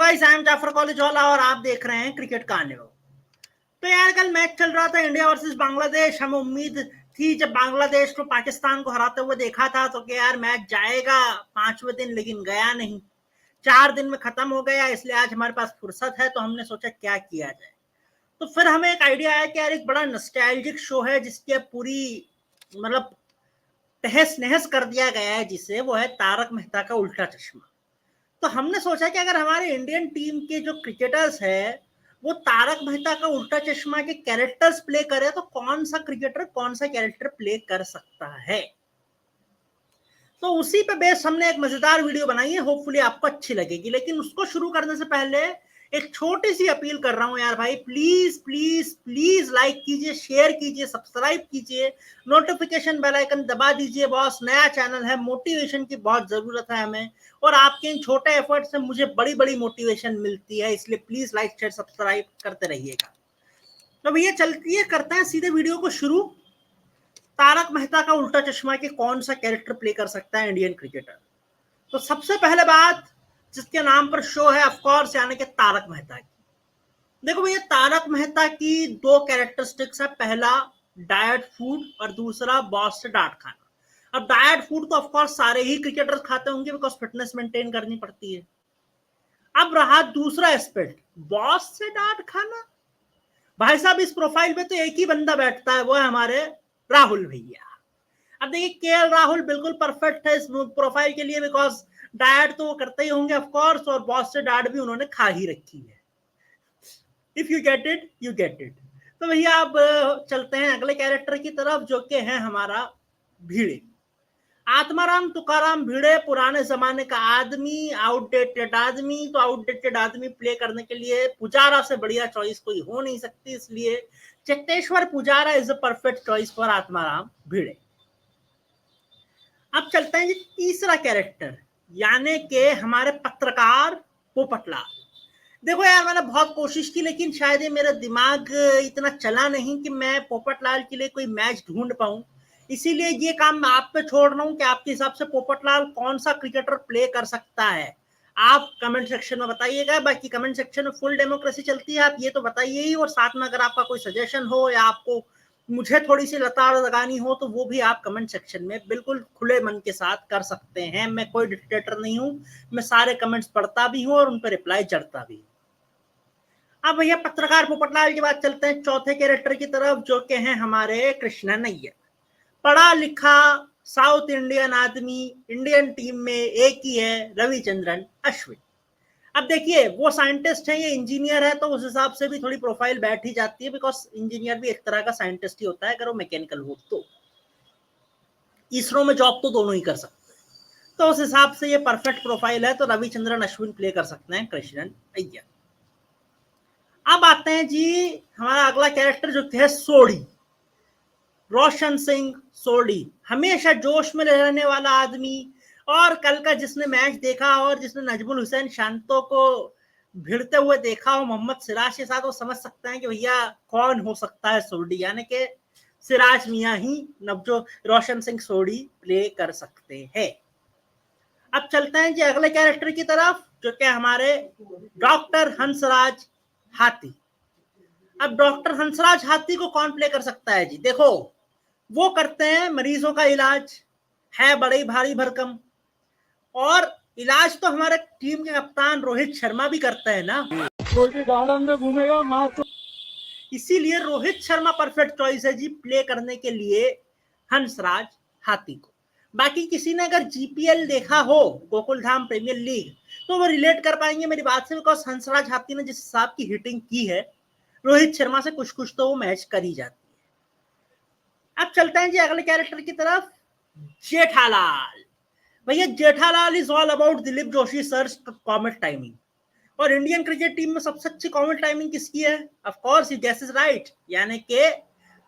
Guys, I am Jafar कॉलेजवाला और आप देख रहे हैं क्रिकेट का अनुभव। तो यार कल मैच चल रहा था इंडिया वर्सेस बांग्लादेश। हमें उम्मीद थी जब बांग्लादेश को पाकिस्तान को हराते हुए देखा था तो कि यार मैच जाएगा 5वें दिन, लेकिन गया नहीं। 4 दिन में खत्म हो गया। इसलिए आज हमारे पास फुर्सत है तो हमने सोचा क्या किया जाए। तो फिर हमें एक आइडिया आया कि यार एक बड़ा नॉस्टैल्जिक शो है जिसके पूरी मतलब तहस नहस कर दिया गया है, जिसे वो है तारक मेहता का उल्टा चश्मा। तो हमने सोचा कि अगर हमारे इंडियन टीम के जो क्रिकेटर्स है वो तारक मेहता का उल्टा चश्मा के कैरेक्टर्स प्ले करे तो कौन सा क्रिकेटर कौन सा कैरेक्टर प्ले कर सकता है। तो उसी पे बेस हमने एक मजेदार वीडियो बनाई है, होपफुली आपको अच्छी लगेगी। लेकिन उसको शुरू करने से पहले एक छोटी सी अपील कर रहा हूं यार भाई, प्लीज प्लीज प्लीज लाइक कीजिए, शेयर कीजिए, सब्सक्राइब कीजिए, नोटिफिकेशन बेल आइकन दबा दीजिए। बॉस नया चैनल है, मोटिवेशन की बहुत जरूरत है हमें, और आपके इन छोटे एफर्ट से मुझे बड़ी बड़ी मोटिवेशन मिलती है। इसलिए प्लीज लाइक शेयर सब्सक्राइब करते रहिएगा। तो भैया चलती है, करते हैं सीधे वीडियो को शुरू। तारक मेहता का उल्टा चश्मा के कौन सा कैरेक्टर प्ले कर सकता है इंडियन क्रिकेटर। तो सबसे पहले बात जिसके नाम पर शो है, ऑफ कोर्स, यानी कि तारक मेहता की। देखो भैया, तारक मेहता की 2 कैरेक्टरिस्टिक्स है। पहला डाइट फूड और दूसरा बॉस से डांट खाना। अब डाइट फूड तो ऑफ कोर्स सारे ही क्रिकेटर्स खाते होंगे, बिकॉज फिटनेस मेंटेन करनी पड़ती है। अब रहा दूसरा एस्पेक्ट, बॉस से डांट खाना। भाई साहब, इस प्रोफाइल पे तो एक ही बंदा बैठता है, वो है हमारे राहुल भैया। अब देखिए, केएल राहुल बिल्कुल परफेक्ट है इस प्रोफाइल के लिए, बिकॉज डाइट तो वो करते ही होंगे ऑफ कोर्स, और बॉस से डांट भी उन्होंने खा ही रखी है। If you get it you get it. तो भैया अब चलते हैं अगले कैरेक्टर की तरफ, जो कि है हमारा भिड़े। आत्माराम तुकाराम भिड़े, पुराने जमाने का आदमी, आउटडेटेड आदमी। तो आउटडेटेड आदमी प्ले करने के लिए पुजारा से बढ़िया चॉइस कोई हो नहीं सकती, इसलिए Cheteshwar Pujara is a perfect choice for Atmaram Bhide. अब चलते हैं जी तीसरा कैरेक्टर, यानी कि हमारे पत्रकार पोपटलाल। देखो यार, मैंने बहुत कोशिश की, लेकिन शायद ये मेरा दिमाग इतना चला नहीं कि मैं पोपटलाल के लिए कोई मैच ढूंढ पाऊं। इसीलिए ये काम मैं आप पे छोड़ रहा हूं कि आपके हिसाब से पोपटलाल कौन सा क्रिकेटर प्ले कर सकता है। आप कमेंट सेक्शन में बताइएगा। बाकी कमेंट सेक्शन में फुल डेमोक्रेसी चलती है, आप ये तो बताइए ही। और साथ में अगर आपका कोई सजेशन हो या आपको मुझे थोड़ी सी लताड़ लगानी हो तो वो भी आप कमेंट सेक्शन में बिल्कुल खुले मन के साथ कर सकते हैं। मैं कोई डिक्टेटर नहीं हूं, मैं सारे कमेंट्स पढ़ता भी हूं और उन पर रिप्लाई जड़ता भी हूं। अब भैया पत्रकार पोपटलाल के बाद चलते हैं चौथे कैरेक्टर की तरफ, जो कि हैं हमारे कृष्णा नैयर। पढ़ा लिखा साउथ इंडियन आदमी, इंडियन टीम में एक ही है, रविचंद्रन अश्विन। अब देखिए, वो साइंटिस्ट है, ये इंजीनियर है, तो उस हिसाब से भी थोड़ी प्रोफाइल बैठ ही जाती है, बिकॉज इंजीनियर भी एक तरह का साइंटिस्ट ही होता है अगर वो मैकेनिकल हो तो। इसरो में जॉब तो दोनों ही कर सकते हैं, तो उस हिसाब से ये परफेक्ट प्रोफाइल है। तो रविचंद्रन अश्विन प्ले कर सकते हैं कृष्णन अय्यर। अब आते हैं जी हमारा अगला कैरेक्टर, जो है सोढ़ी, रोशन सिंह सोढ़ी। हमेशा जोश में रहने वाला आदमी, और कल का जिसने मैच देखा और जिसने नजमुल हुसैन शांतो को भिड़ते हुए देखा हो मोहम्मद सिराज के साथ, वो समझ सकते हैं कि भैया कौन हो सकता है सोढ़ी, यानी कि सिराज मियां ही नवजो रोशन सिंह सोढ़ी प्ले कर सकते हैं। अब चलते हैं जी अगले कैरेक्टर की तरफ, जो कि हमारे डॉक्टर हंसराज हाथी। अब डॉक्टर हंसराज हाथी को कौन प्ले कर सकता है जी। देखो, वो करते हैं मरीजों का इलाज, है बड़े भारी भरकम, और इलाज तो हमारे टीम के कप्तान रोहित शर्मा भी करते हैं ना। गार्डन में घूमेगा तो इसीलिए रोहित शर्मा परफेक्ट चॉइस है जी प्ले करने के लिए हंसराज हाथी को। बाकी किसी ने अगर जीपीएल देखा हो, गोकुलधाम प्रीमियर लीग, तो वो रिलेट कर पाएंगे मेरी बात से, बिकॉज हंसराज हाथी ने जिस हिसाब की हिटिंग की है रोहित शर्मा से कुछ कुछ तो वो मैच कर ही जाती है। अब चलते हैं जी अगले कैरेक्टर की तरफ, जेठालाल। भैया Jethalal is all about Dilip Joshi sir comic timing. और इंडियन क्रिकेट टीम में सबसे अच्छी कॉमेट टाइमिंग किसकी है? Of course you guess is right, यानी कि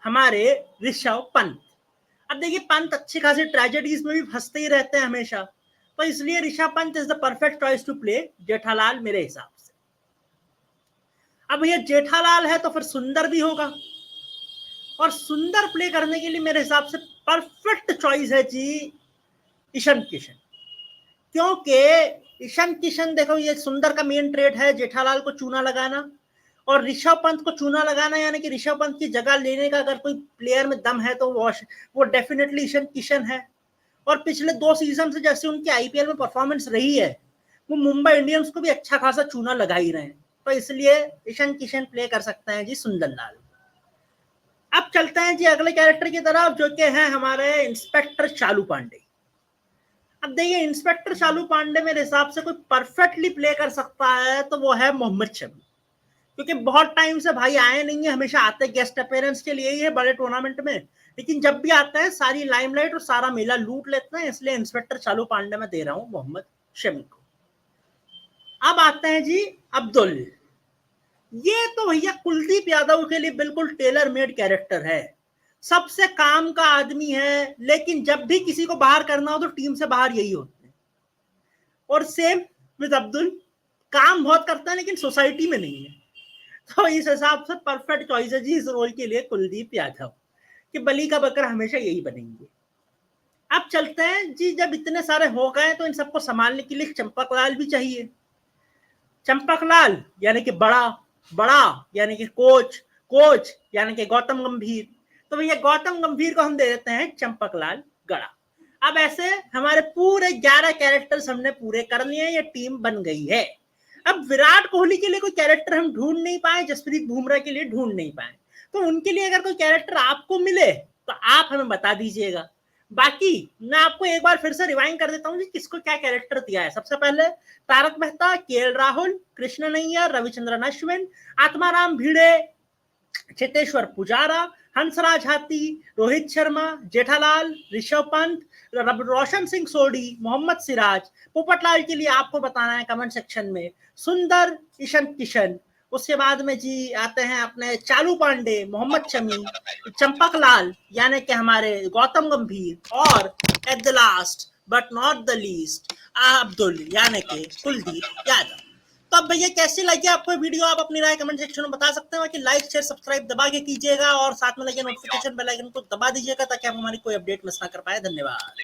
हमारे ऋषभ पंत। अब देखिए, पंत अच्छी खासी ट्रेजेडीज में भी फंसते ही रहते हैं हमेशा, तो इसलिए Rishabh Pant is the perfect choice to play Jethalal मेरे हिसाब से। अब भैया जेठालाल है तो फिर सुंदर भी होगा, और सुंदर प्ले करने के लिए मेरे हिसाब से परफेक्ट चॉइस है जी ईशान किशन। क्योंकि ईशान किशन देखो, ये सुंदर का मेन ट्रेड है जेठालाल को चूना लगाना, और ऋषभ पंत को चूना लगाना, यानी कि ऋषभ पंत की जगह लेने का अगर कोई प्लेयर में दम है तो वो डेफिनेटली ईशान किशन है। और पिछले 2 सीजन से जैसे उनकी आईपीएल में परफॉर्मेंस रही है, वो मुंबई इंडियंस को भी अच्छा खासा चूना लगा ही रहे हैं, तो इसलिए ईशान किशन प्ले कर सकते हैं जी सुंदरलाल। अब चलते हैं जी अगले कैरेक्टर की तरफ, जो कि हैं हमारे इंस्पेक्टर चालू पांडे। अब देखिए, इंस्पेक्टर चालू पांडे मेरे हिसाब से कोई परफेक्टली प्ले कर सकता है तो वो है मोहम्मद शमी, क्योंकि बहुत टाइम से भाई आए नहीं है, हमेशा आते गेस्ट अपीयरेंस के लिए ही है बड़े टूर्नामेंट में, लेकिन जब भी आते हैं सारी लाइमलाइट और सारा मेला लूट लेते हैं, इसलिए इंस्पेक्टर चालू पांडे में दे रहा हूं मोहम्मद शमी को। अब आते हैं जी अब्दुल। ये तो भैया कुलदीप यादव के लिए बिल्कुल टेलर मेड कैरेक्टर है, सबसे काम का आदमी है, लेकिन जब भी किसी को बाहर करना हो तो टीम से बाहर यही होते हैं। और सेम विद अब्दुल, काम बहुत करता है लेकिन सोसाइटी में नहीं है, तो इस हिसाब से परफेक्ट चॉइस है जी इस रोल के लिए कुलदीप यादव, कि बली का बकरा हमेशा यही बनेंगे। अब चलते हैं जी, जब इतने सारे हो गए तो इन सबको संभालने के लिए चंपकलाल भी चाहिए। चंपकलाल यानी कि बड़ा, बड़ा यानी कि कोच, कोच यानी कि गौतम गंभीर, तो भैया गौतम गंभीर को हम दे देते हैं चंपकलाल गड़ा। अब ऐसे हमारे पूरे 11 कैरेक्टर्स हमने पूरे कर लिए, ये टीम बन गई है। अब विराट कोहली के लिए कोई कैरेक्टर हम ढूंढ नहीं पाए, जसप्रीत बुमराह के लिए ढूंढ नहीं पाए, तो उनके लिए अगर कोई कैरेक्टर आपको मिले तो आप हमें बता दीजिएगा। बाकी मैं आपको एक बार फिर से रिवाइंड कर देता हूँ कि किसको क्या कैरेक्टर दिया है। सबसे पहले तारक मेहता, केएल राहुल, कृष्ण नैयर, रविचंद्रन अश्विन, आत्माराम भिड़े, चेतेश्वर पुजारा, हंसराज हाथी, रोहित शर्मा, जेठालाल, ऋषभ पंत, रोशन सिंह सोढ़ी, मोहम्मद सिराज। पोपटलाल के लिए आपको बताना है कमेंट सेक्शन में, सुंदर, ईशान किशन। उसके बाद में जी आते हैं अपने चालू पांडे, मोहम्मद शमी, चंपकलाल यानी कि हमारे गौतम गंभीर, और at the last but not the least Abdul यानी कि कुलदीप यादव। तो अब भैया कैसी लगी आपको वीडियो, आप अपनी राय कमेंट सेक्शन में बता सकते हैं कि लाइक शेयर सब्सक्राइब दबा के कीजिएगा, और साथ में लगे नोटिफिकेशन बेल आइकन को दबा दीजिएगा ताकि आप हमारी कोई अपडेट मिस ना कर पाए। धन्यवाद।